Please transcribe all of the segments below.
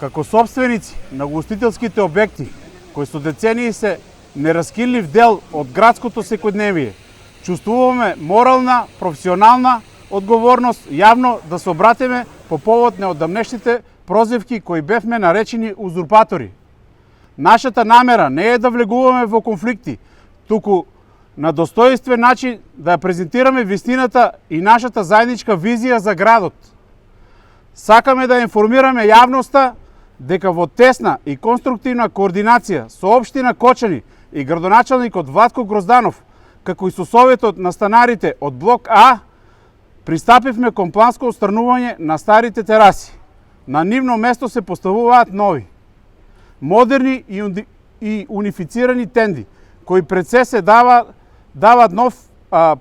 Како собственици на гостителските објекти, кои со децении се нераскинлив дел од градското секојдневие, чувствуваме морална, професионална одговорност јавно да се обратиме по повод неодамнешните прозивки кои бевме наречени узурпатори. Нашата намера не е да влегуваме во конфликти, туку на достоинствен начин да ја презентираме вистината и нашата заедничка визија за градот. Сакаме да информираме јавноста дека во тесна и конструктивна координација со општина Кочани и градоначалникот Владко Грозданов, како и со советот на станарите од блок А, пристапивме кон планско отстранување на старите тераси. На нивно место се поставуваат нови, модерни и унифицирани тенди, кои пред се дават нов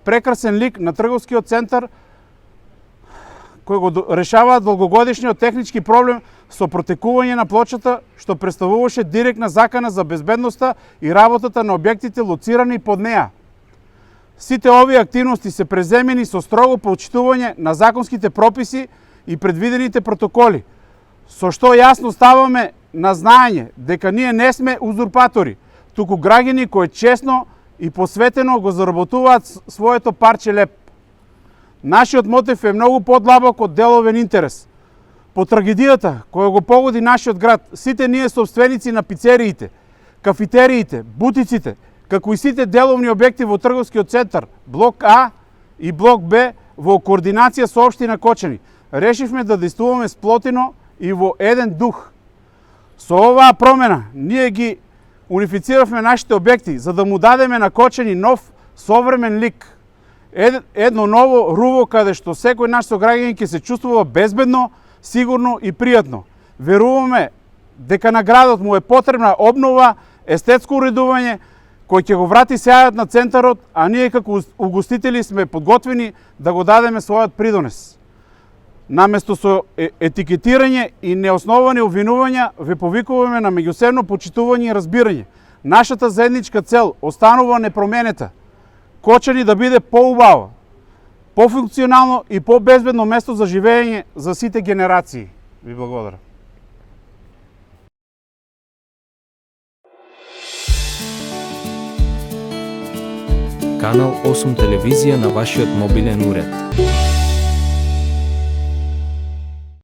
прекрасен лик на трговскиот центар, кој го решаваат долгогодишниот технички проблем со протекување на плочата, што представуваше директна закана за безбедноста и работата на објектите лоцирани под неа. Сите овие активности се преземени со строго почитување на законските прописи и предвидените протоколи, со што јасно ставаме на знаење дека ние не сме узурпатори, туку граѓани кои честно и посветено го заработуваат своето парче леп. Нашиот мотив е многу подлабок од деловен интерес. По трагедијата која го погоди нашиот град, сите ние собственици на пицериите, кафетериите, бутиците, како и сите деловни објекти во трговскиот центар, блок А и блок Б, во координација со општина Кочани, решивме да действуваме сплотено и во еден дух. Со оваа промена ние ги унифициравме нашите објекти за да му дадеме на Кочани нов современ лик. Едно ново руво каде што секој наш сограѓанин ќе се чувствува безбедно, сигурно и пријатно. Веруваме дека на градот му е потребна обнова, естетско уредување, кој ќе го врати сеајот на центарот, а ние како угостители сме подготвени да го дадеме својот придонес. Наместо со етикетирање и неосновани обвинувања, ве повикуваме на меѓусебно почитување и разбирање. Нашата заедничка цел останува непроменета. Кочани да биде поубаво, пофункционално и побезбедно место за живење за сите генерации. Ви благодарам. Канал 8 телевизија на вашиот мобилен уред.